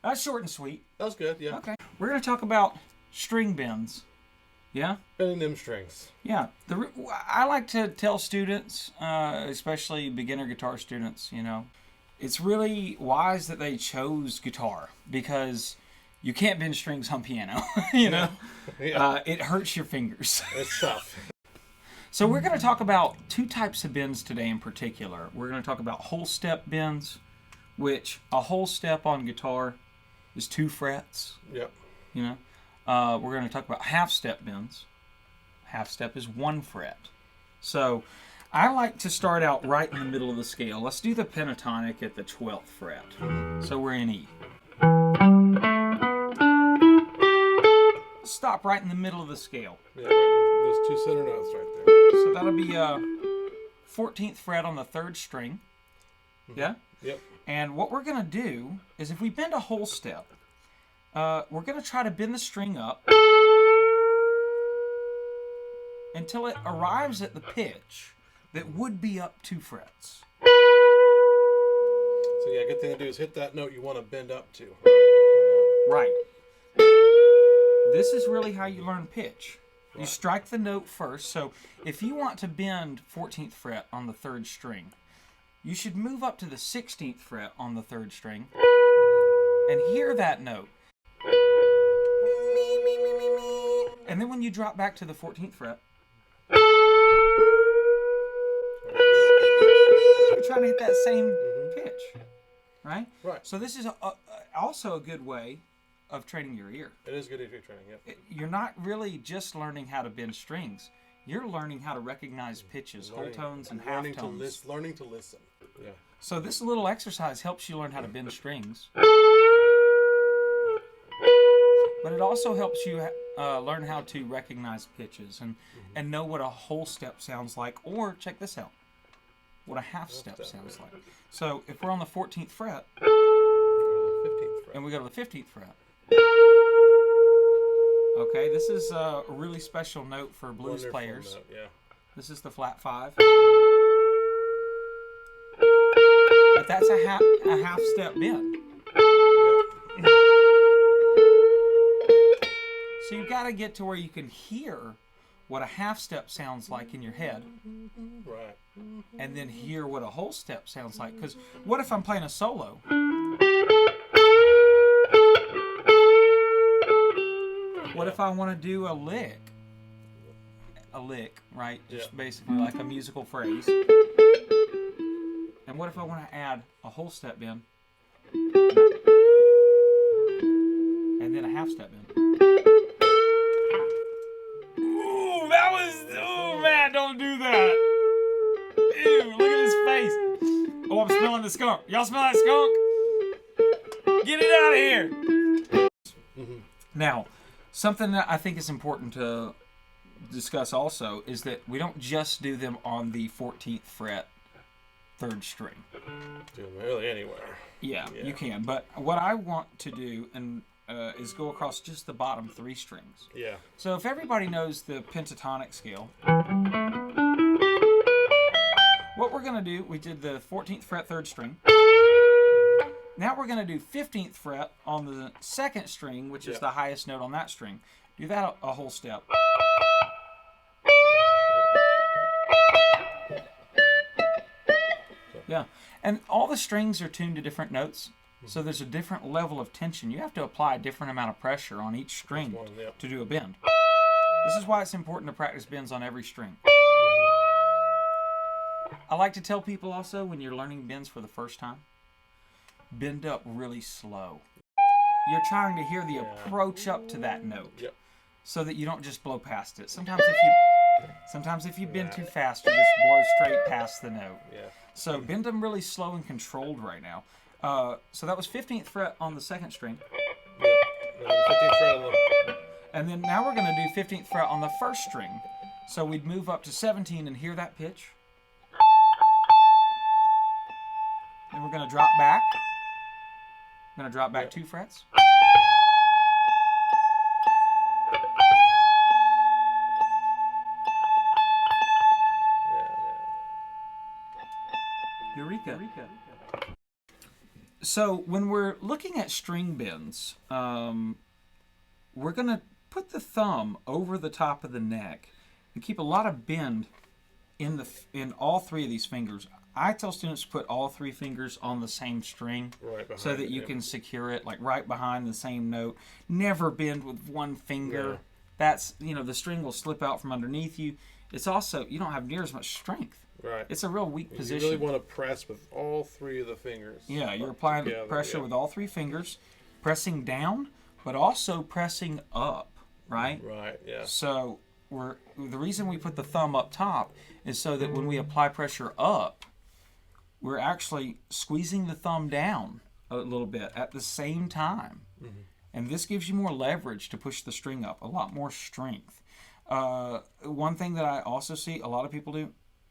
That's short and sweet. That was good, yeah. Okay. We're going to talk about string bends. Yeah? Bending them strings. Yeah. I like to tell students, especially beginner guitar students, it's really wise that they chose guitar because you can't bend strings on piano, Yeah. It hurts your fingers. It's tough. So we're going to talk about two types of bends today in particular. We're going to talk about whole step bends, which a whole step on guitar is 2 frets. Yep. We're going to talk about half step bends. Half step is 1 fret. So I like to start out right in the middle of the scale. Let's do the pentatonic at the 12th fret. So we're in E. Stop right in the middle of the scale. Yeah, right. Those 2 center notes right there. So that'll be 14th fret on the 3rd string. Yeah? Yep. And what we're going to do is if we bend a whole step, we're going to try to bend the string up until it arrives at the pitch that would be up 2 frets. So yeah, good thing to do is hit that note you want to bend up to. Right. This is really how you learn pitch. You strike the note first. So if you want to bend 14th fret on the 3rd string, you should move up to the 16th fret on the 3rd string and hear that note. And then when you drop back to the 14th fret, you're trying to hit that same pitch, right? Right. So this is also a good way of training your ear. It is good ear training, yeah. You're not really just learning how to bend strings. You're learning how to recognize pitches, whole tones, and half tones. Learning to listen. Yeah. So this little exercise helps you learn how to bend strings. But it also helps you learn how to recognize pitches and know what a whole step sounds like. Or, check this out, what a half step sounds like. So if we're on the 14th fret, and we go to the 15th fret, okay, this is a really special note for blues Wonderful players. Note, yeah. This is the flat 5. But that's a half step bend. Yep. So you've got to get to where you can hear what a half step sounds like in your head, Right. and then hear what a whole step sounds like. Because what if I'm playing a solo? What if I want to do a lick? A lick, right? Just basically like a musical phrase. And what if I want to add a whole step bend? And then a half step bend. Ooh, that was... Oh, man, don't do that. Ew, look at his face. Oh, I'm smelling the skunk. Y'all smell that skunk? Get it out of here. Now, something that I think is important to discuss also is that we don't just do them on the 14th fret, 3rd string. Do them really anywhere. Yeah, you can. But what I want to do is go across just the bottom 3 strings. Yeah. So if everybody knows the pentatonic scale, what we're going to do, we did the 14th fret, 3rd string. Now we're going to do 15th fret on the 2nd string, which is the highest note on that string. Do that a whole step. Yeah, and all the strings are tuned to different notes, so there's a different level of tension. You have to apply a different amount of pressure on each string to do a bend. This is why it's important to practice bends on every string. I like to tell people also, when you're learning bends for the first time, bend up really slow. You're trying to hear the approach up to that note, so that you don't just blow past it. Sometimes if you bend too fast, you just blow straight past the note. Yeah. So bend them really slow and controlled right now. So that was 15th fret on the 2nd string. Yep. 15th fret on the... And then now we're going to do 15th fret on the 1st string. So we'd move up to 17 and hear that pitch. Then we're going to drop back. I'm going to drop back 2 frets. Eureka. So when we're looking at string bends, we're going to put the thumb over the top of the neck and keep a lot of bend in all three of these fingers. I tell students to put all three fingers on the same string so that you can secure it, like right behind the same note. Never bend with one finger. Yeah. That's, the string will slip out from underneath you. It's also, you don't have near as much strength. Right. It's a real weak position. You really want to press with all three of the fingers. Yeah, you're applying pressure with all three fingers, pressing down, but also pressing up, right? Right, yeah. So the reason we put the thumb up top is so that when we apply pressure up, we're actually squeezing the thumb down a little bit at the same time. Mm-hmm. And this gives you more leverage to push the string up, a lot more strength. One thing that I also see a lot of people do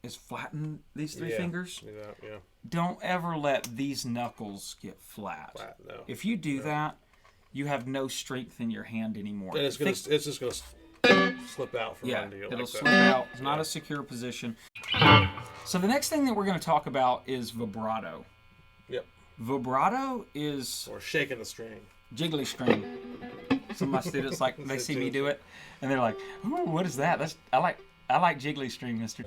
is flatten these three fingers. Yeah. Don't ever let these knuckles get flat. No. If you do that, you have no strength in your hand anymore. And it's just going to slip out from under you. It'll slip out. It's not a secure position. So the next thing that we're going to talk about is vibrato. Yep. Vibrato is... Or shaking the string. Jiggly string. Some of my students, they see me do it, and they're like, "Ooh, what is that? I like jiggly string, mister."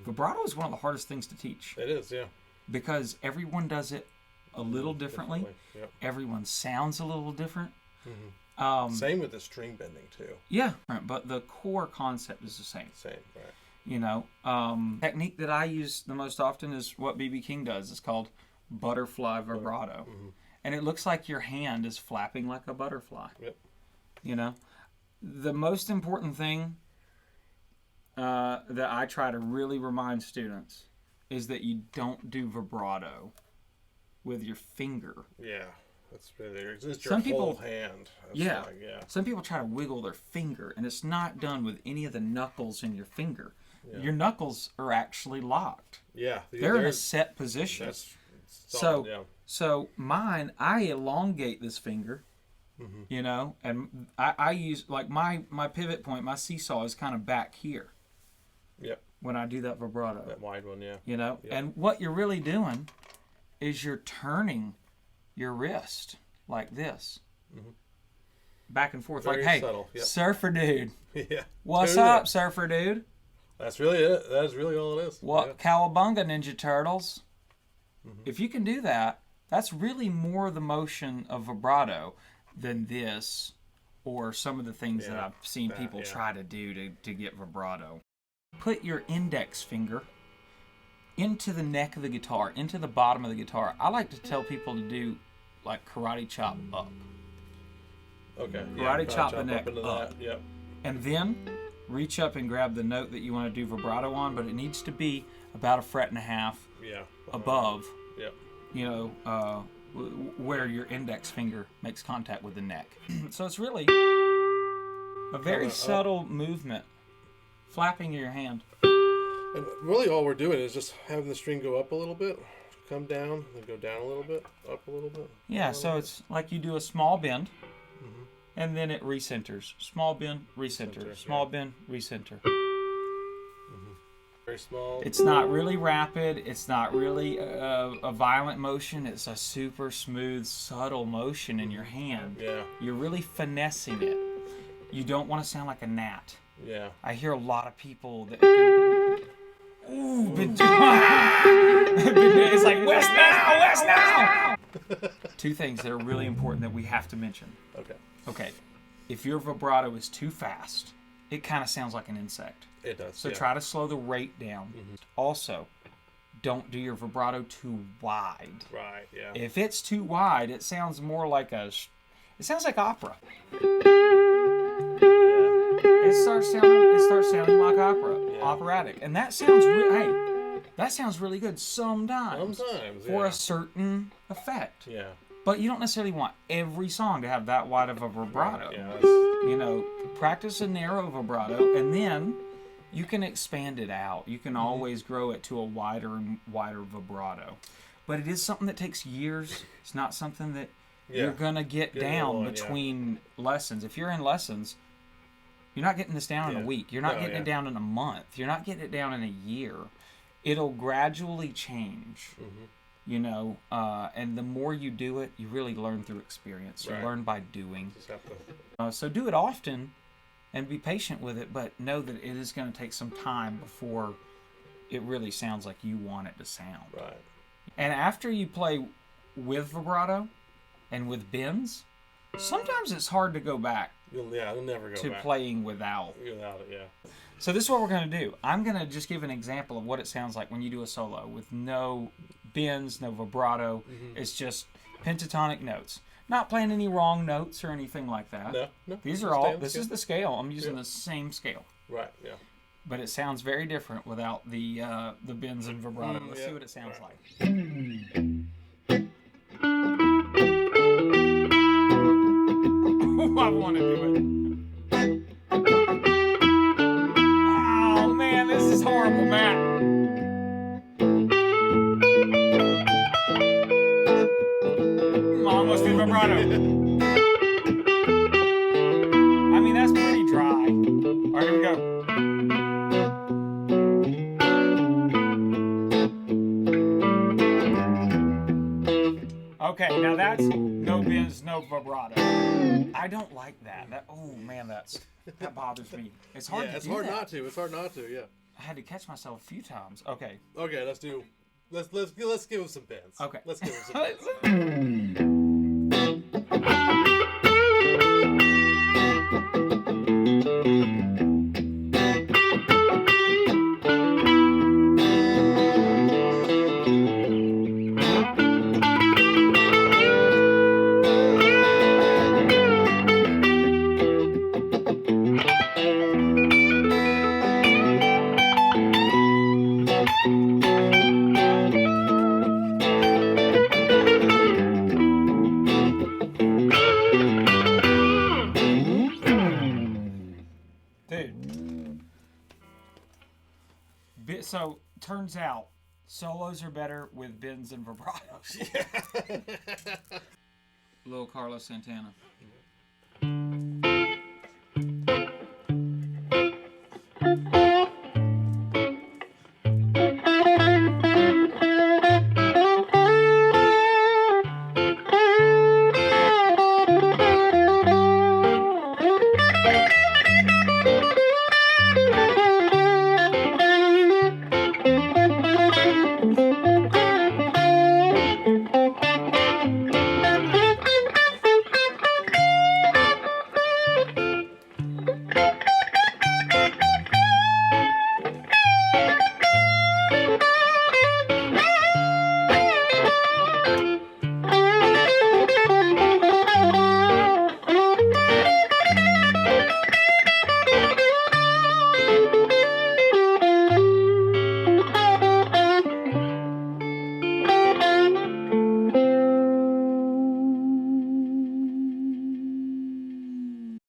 Vibrato is one of the hardest things to teach. It is, yeah. Because everyone does it a little differently. Yep. Everyone sounds a little different. Mm-hmm. Same with the string bending, too. Yeah, but the core concept is the same. Same, right. Technique that I use the most often is what B.B. King does. It's called butterfly vibrato. Mm-hmm. And it looks like your hand is flapping like a butterfly. Yep. The most important thing that I try to really remind students is that you don't do vibrato with your finger. Yeah, that's really it's your whole hand. Some people try to wiggle their finger, and it's not done with any of the knuckles in your finger. Yeah. Your knuckles are actually locked. Yeah, they're in a set position. That's solid, So mine, I elongate this finger, and I use, my pivot point, my seesaw is kind of back here. Yep. When I do that vibrato. That wide one, yeah. Yep. And what you're really doing is you're turning your wrist like this. Mm-hmm. Back and forth. Very hey, subtle. Yep. Surfer dude. Yeah. What's up, surfer dude? That's really it. That's really all it is. What Cowabunga, Ninja Turtles? Mm-hmm. If you can do that, that's really more the motion of vibrato than this or some of the things that I've seen people try to do to get vibrato. Put your index finger into the neck of the guitar, into the bottom of the guitar. I like to tell people to do karate chop up. Okay. Karate chop the neck up. Yep. And then reach up and grab the note that you want to do vibrato on, but it needs to be about 1.5 feet above. Yep. Where your index finger makes contact with the neck. So it's really a very subtle movement, flapping your hand. And really all we're doing is just having the string go up a little bit, come down, then go down a little bit, up a little bit. Yeah, so it's like you do a small bend, and then it recenters. Small bend, recenter. Small bend, recenter. Very small. It's not really rapid. It's not really a violent motion. It's a super smooth, subtle motion in your hand. Yeah. You're really finessing it. You don't want to sound like a gnat. Yeah. I hear a lot of people that... it's like, West now! Two things that are really important that we have to mention. Okay. If your vibrato is too fast, it kind of sounds like an insect. It does. So try to slow the rate down. Mm-hmm. Also, don't do your vibrato too wide. Right, yeah. If it's too wide, it sounds more like it sounds like opera. It starts sounding like operatic. And that sounds that sounds really good sometimes for a certain effect. Yeah. But you don't necessarily want every song to have that wide of a vibrato. Practice a narrow vibrato, and then you can expand it out. You can always grow it to a wider and wider vibrato. But it is something that takes years. It's not something that you're going to get down between lessons. If you're in lessons, you're not getting this down in a week. You're not getting it down in a month. You're not getting it down in a year. it'll gradually change. Mm-hmm. You know, and the more you do it, you really learn through experience. You learn by doing. Just have to... So do it often and be patient with it, but know that it is going to take some time before it really sounds like you want it to sound. Right. And after you play with vibrato and with bends, sometimes it's hard to go back You'll never go to back. Playing without. Without it, yeah. So this is what we're going to do. I'm going to just give an example of what it sounds like when you do a solo with no bends, no vibrato. Mm-hmm. It's just pentatonic notes. Not playing any wrong notes or anything like that. No. These are all, this is the scale. I'm using the same scale. Right, yeah. But it sounds very different without the bends and vibrato. Let's see what it sounds like. I want to do it. Oh man, this is horrible, Matt. Almost did vibrato. I mean, that's pretty dry. All right, here we go. Okay, now that's no bends, no vibrato. I don't like that. Oh man, that bothers me. It's hard. It's hard not to. It's hard not to. Yeah. I had to catch myself a few times. Okay. Okay, let's give him some bends. Okay. Let's give him some bends. So, turns out, solos are better with bends and vibratos. Yeah. Little Carlos Santana.